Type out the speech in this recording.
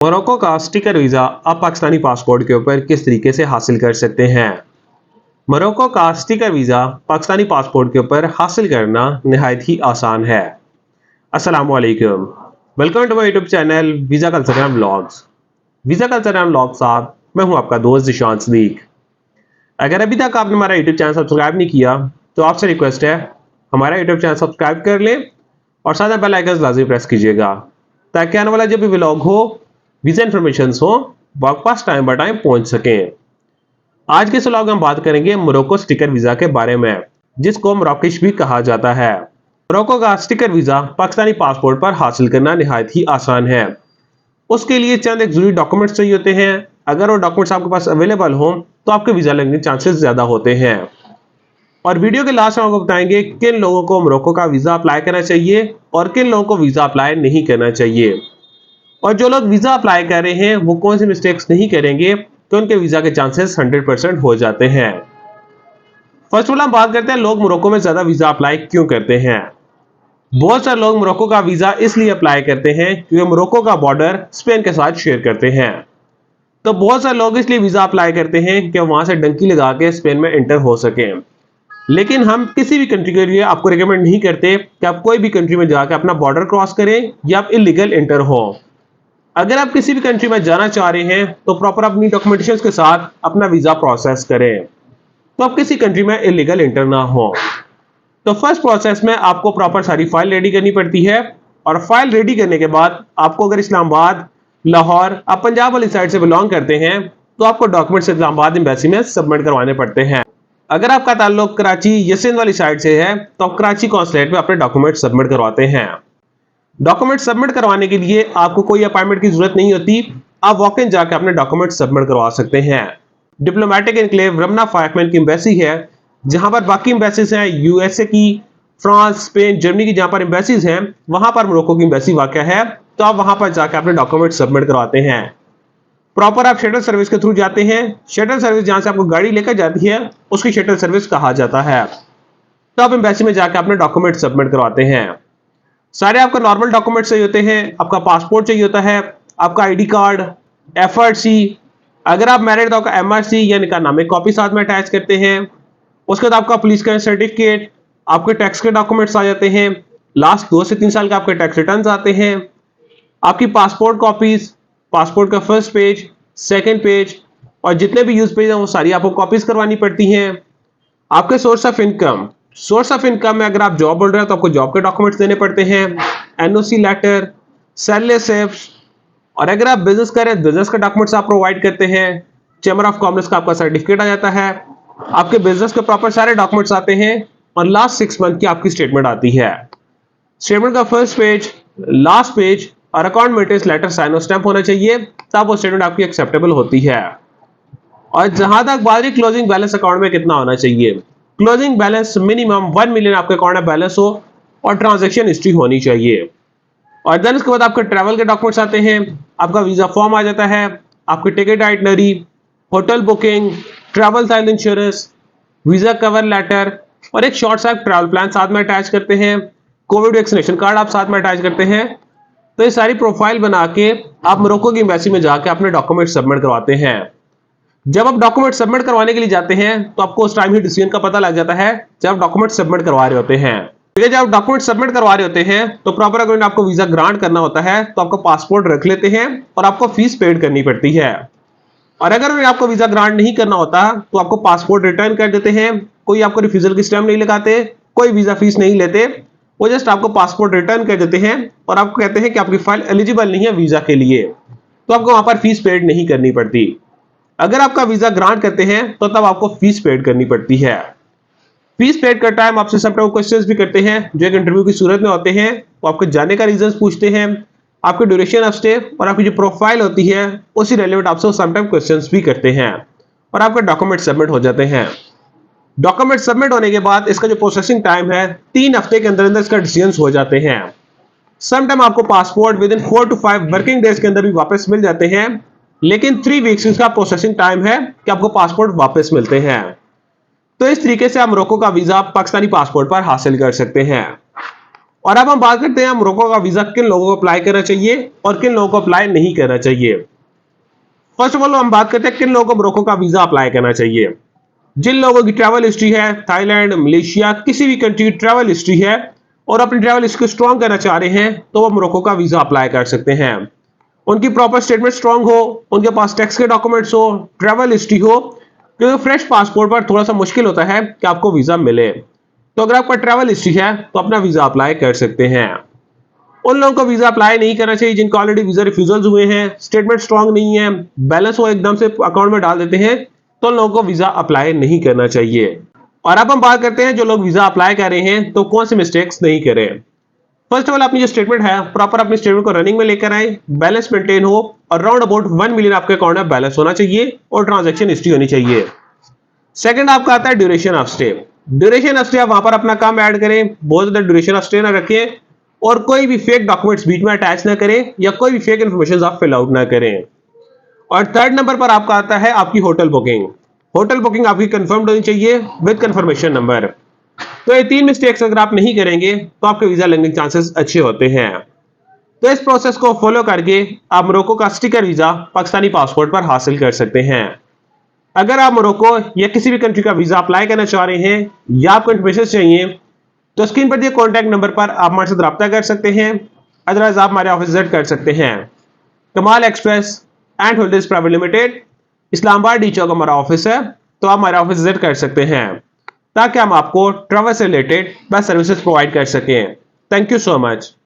Morocco का sticker visa आप Pakistani passport के ऊपर किस तरीके से हासिल कर सकते हैं। मोरक्को का स्टिकर वीज़ा पाकिस्तानी पासपोर्ट के ऊपर हासिल करना नहायत ही आसान है। अस्सलाम वालेकुम, welcome to my YouTube channel visa culture and vlogs. Visa culture and vlog साहब, मैं हूं आपका दोस्त ज़िशान सदीक। अगर अभी तक आपने हमारा यूट्यूब चैनल सब्सक्राइब नहीं किया तो आपसे रिक्वेस्ट है हमारा यूट्यूब चैनल सब्सक्राइब कर लें और साथ में बेल आइकन लाजमी प्रेस कीजिएगा ताकि आने वाला जब भी व्लॉग हो, वीज़ा इन्फॉर्मेशन हो, वो आपके पास टाइम बाय टाइम पहुंच सकें। आज के इस व्लॉग में हम बात करेंगे मोरक्को स्टिकर वीज़ा के बारे में, जिसको मोरक्किश भी कहा जाता है। मोरक्को का स्टिकर वीज़ा पाकिस्तानी पासपोर्ट पर हासिल करना निहायत ही आसान है। उसके लिए चंद एक जरूरी डॉक्यूमेंट्स चाहिए होते हैं। अगर वो डॉक्यूमेंट्स आपके पास अवेलेबल हो तो आपके वीज़ा लगने के चांसेस ज़्यादा होते हैं। और वीडियो के लास्ट में आपको बताएंगे किन लोगों को मोरक्को का वीज़ा अप्लाई करना चाहिए और किन लोगों को वीज़ा अप्लाई नहीं करना चाहिए, और जो लोग वीज़ा अप्लाई कर रहे हैं वो कौन सी मिस्टेक्स नहीं करेंगे तो उनके वीज़ा के चांसेस 100% हो जाते हैं। फर्स्ट ऑफ ऑल हम बात करते हैं लोग मोरक्को में ज़्यादा वीज़ा अप्लाई क्यों करते हैं। बहुत सारे लोग मोरक्को का वीज़ा इसलिए अप्लाई करते हैं क्योंकि मोरक्को का बॉर्डर स्पेन के साथ शेयर करते हैं। तो बहुत सारे लोग इसलिए वीज़ा अप्लाई करते हैं कि वहां से डंकी लगा के स्पेन में एंटर हो सकें। लेकिन हम किसी भी कंट्री के लिए आपको रिकमेंड नहीं करते कि आप कोई भी कंट्री में जाकर अपना बॉर्डर क्रॉस करें या आप इलीगल एंटर हो। अगर आप किसी भी कंट्री में जाना चाह रहे हैं तो प्रॉपर अपनी डॉक्यूमेंटेशन के साथ अपना वीज़ा प्रोसेस करें, तो आप किसी कंट्री में इलीगल एंटर ना हो। तो फर्स्ट प्रोसेस में आपको प्रॉपर सारी फाइल रेडी करनी पड़ती है, और फाइल रेडी करने के बाद आपको अगर इस्लामाबाद, लाहौर, आप पंजाब वाली साइड से बिलोंग करते हैं तो आपको डॉक्यूमेंट्स इस्लामाबाद एम्बेसी में सबमिट करवाने पड़ते हैं। अगर आपका ताल्लुक कराची या सिंध वाली साइड से है तो आप कराची कॉन्सुलेट में अपने डॉक्यूमेंट सबमिट करवाते हैं। डॉक्यूमेंट सबमिट करवाने के लिए आपको कोई अपॉइंटमेंट की जरूरत नहीं होती, आप वॉक इन जाकर अपने डॉक्यूमेंट सबमिट करवा सकते हैं। डिप्लोमेटिक एनक्लेव रमना फायरमैन की एम्बेसी है, जहां पर बाकी एम्बेसीज हैं यूएसए की, फ्रांस, स्पेन, जर्मनी की, जहां पर एम्बेसीज हैं वहां पर मोरक्को की एम्बेसी वाक़या है, तो आप वहां पर जाकर अपने डॉक्यूमेंट सबमिट करवाते हैं। प्रॉपर आप शटल सर्विस के थ्रू जाते हैं। शटल सर्विस जहां से आपको गाड़ी लेकर जाती है उसकी शटल सर्विस कहा जाता है। तो आप एम्बेसी में जाकर अपने डॉक्यूमेंट सबमिट करवाते हैं। सारे आपको नॉर्मल डॉक्यूमेंट चाहिए होते हैं। आपका पासपोर्ट चाहिए होता है, आपका आईडी कार्ड, एफआरसी, अगर आप मैरिड तो आपका एमआरसी या निकाहनामे कॉपी साथ में अटैच करते हैं। उसके बाद आपका पुलिस का सर्टिफिकेट, आपके टैक्स के डॉक्यूमेंट्स आ जाते हैं, लास्ट 2 से 3 साल के आपके टैक्स रिटर्न्स आते हैं, आपकी पासपोर्ट कॉपीज, पासपोर्ट का फर्स्ट पेज, सेकंड पेज, और जितने भी यूज पेज हैं वो सारी आपको कॉपीज करवानी पड़ती हैं। आपके source of income, source of income में अगर आप जॉब बोल रहे हैं तो आपको जॉब के डॉक्यूमेंट्स देने पड़ते हैं, एनओसी लेटर, सैलरी स्लिप्स, और अगर आप बिजनेस कर रहे हैं बिजनेस के डॉक्यूमेंट्स आप प्रोवाइड करते हैं। चैम्बर ऑफ कॉमर्स का आपका सर्टिफिकेट आ जाता है, आपके बिजनेस के प्रॉपर सारे डॉक्यूमेंट्स आते हैं, और लास्ट 6 मंथ की आपकी स्टेटमेंट आती है। स्टेटमेंट का फर्स्ट पेज, लास्ट पेज और अकाउंट मेंटेनेंस लेटर साइन और स्टैंप होना चाहिए, तब वो स्टेटमेंट आपकी एक्सेप्टेबल होती है। और जहां तक बात है क्लोजिंग बैलेंस अकाउंट में कितना होना चाहिए, क्लोजिंग बैलेंस मिनिमम 1 मिलियन आपके अकाउंट में बैलेंस हो और ट्रांजैक्शन हिस्ट्री होनी चाहिए। और देन उसके बाद आपके ट्रैवल के डॉक्यूमेंट्स आते हैं, आपका वीजा फॉर्म आ जाता है, आपकी ticket itinerary, hotel booking, travel health insurance, visa cover letter, और एक शॉर्ट सा ट्रैवल प्लान साथ में अटैच करते हैं। कोविड वैक्सीनेशन कार्ड आप साथ में अटैच करते हैं। तो ये सारी प्रोफाइल बना के आप मोरक्को की एम्बेसी में जाकर अपने डॉक्यूमेंट सबमिट करवाते हैं। जब आप डॉक्यूमेंट सबमिट करवाने के लिए जाते हैं तो आपको उस टाइम ही डिसीजन का पता लग जाता है जब डॉक्यूमेंट सबमिट करवा रहे होते हैं। जब आप डॉक्यूमेंट सबमिट करवा रहे होते हैं तो प्रॉपर अगर आपको वीजा ग्रांट करना होता है तो आपको पासपोर्ट रख लेते हैं और आपको फीस पेड करनी पड़ती है। और अगर आपको वीजा ग्रांट नहीं करना होता तो आपको पासपोर्ट रिटर्न कर देते हैं। कोई आपको रिफ्यूजल की स्टैम्प नहीं लगाते, कोई वीजा फीस नहीं लेते, वो जस्ट आपको पासपोर्ट रिटर्न कर देते हैं और आपको कहते हैं कि आपकी फाइल एलिजिबल नहीं है वीजा के लिए, तो आपको वहां पर फीस पेड नहीं करनी पड़ती। अगर आपका वीजा ग्रांट करते हैं तो तब आपको फीस पेड करनी पड़ती है। फीस पेड कर टाइम आपसे सब क्वेश्चंस भी करते हैं जो एक इंटरव्यू की सूरत में होते हैं। वो आपके जाने का रीजंस पूछते हैं, आपके ड्यूरेशन ऑफ स्टे, और आपकी जो प्रोफाइल होती है उसी रिलेवेंट आपसे समटाइम क्वेश्चंस भी करते हैं, और आपके डॉक्यूमेंट सबमिट हो जाते हैं। डॉक्यूमेंट सबमिट होने के बाद इसका जो प्रोसेसिंग टाइम है 3 हफ्ते के अंदर अंदर इसका डिसीजंस हो जाते हैं। समटाइम आपको passport with in 4 to 5 working days के अंदर भी वापस मिल जाते हैं, लेकिन 3 वीक्स इसका प्रोसेसिंग टाइम है कि आपको पासपोर्ट वापस मिलते हैं। तो इस तरीके से आप मोरक्को का वीजा पाकिस्तानी पासपोर्ट पर हासिल कर सकते हैं। और अब हम बात करते हैं मोरक्को का वीजा किन लोगों को अप्लाई करना चाहिए और किन लोगों को अप्लाई नहीं करना चाहिए। फर्स्ट ऑफ ऑल हम बात करते हैं किन लोगों को मोरक्को का वीजा अप्लाई करना चाहिए। जिन लोगों की ट्रैवल हिस्ट्री है, थाईलैंड, मलेशिया, किसी भी कंट्री की ट्रैवल हिस्ट्री है और अपनी ट्रैवल हिस्ट्री को स्ट्रॉन्ग करना चाह रहे हैं, तो वो मोरक्को का वीजा अप्लाई कर सकते हैं। उनकी प्रॉपर स्टेटमेंट स्ट्रॉन्ग हो, उनके पास टैक्स के डॉक्यूमेंट्स हो, ट्रैवल हिस्ट्री हो, क्योंकि फ्रेश पासपोर्ट पर थोड़ा सा मुश्किल होता है कि आपको वीजा मिले। तो अगर आपका ट्रैवल हिस्ट्री है तो अपना वीजा अप्लाई कर सकते हैं। उन लोगों को वीजा अप्लाई नहीं करना चाहिए जिनको ऑलरेडी वीजा रिफ्यूजल्स हुए हैं, स्टेटमेंट स्ट्रॉन्ग नहीं है, बैलेंस वो एकदम से अकाउंट में डाल देते हैं, तो उन लोगों को वीजा अप्लाई नहीं करना चाहिए। और अब हम बात करते हैं जो लोग वीजा अप्लाई कर रहे हैं तो कौन से मिस्टेक्स नहीं करें। फर्स्ट ऑफ ऑल अपनी जो स्टेटमेंट है प्रॉपर अपनी स्टेटमेंट को रनिंग में लेकर आए, बैलेंस मेंटेन हो और राउंड अबाउट 1 मिलियन आपके अकाउंट में बैलेंस होना चाहिए और ट्रांजैक्शन हिस्ट्री होनी चाहिए। सेकंड आपका आता है duration of stay. Duration of stay आप वहां पर अपना काम ऐड करें, बहुत ज्यादा ड्यूरेशन ऑफ स्टे ना रखें और कोई भी फेक डॉक्यूमेंट्स बीच में अटैच ना करें या कोई भी फेक इंफॉर्मेशन आप फिल आउट ना करें। और थर्ड नंबर पर आपका आता है आपकी होटल बुकिंग। होटल बुकिंग आपकी कंफर्म्ड होनी चाहिए विद कंफर्मेशन नंबर। तो ये 3 मिस्टेक्स अगर आप नहीं करेंगे तो आपके वीजा लगने के चांसेस अच्छे होते हैं। तो इस प्रोसेस को फॉलो करके आप मोरक्को का स्टिकर वीजा पाकिस्तानी पासपोर्ट पर हासिल कर सकते हैं। अगर आप मोरक्को या किसी भी कंट्री का वीजा अप्लाई करना चाह रहे हैं या आपको इन्फॉर्मेशन चाहिए तो स्क्रीन पर दिए कॉन्टैक्ट नंबर पर आप हमारे साथ रब्ता कर सकते हैं। अदरवाइज आप हमारे ऑफिस विजिट कर सकते हैं। Kamal express and holders private limited, Islamabad D Chowk हमारा ऑफिस है, तो आप हमारे ऑफिस विजिट कर सकते हैं ताकि हम आपको ट्रैवल से रिलेटेड बेस्ट सर्विसेज प्रोवाइड कर सकें। Thank you so much.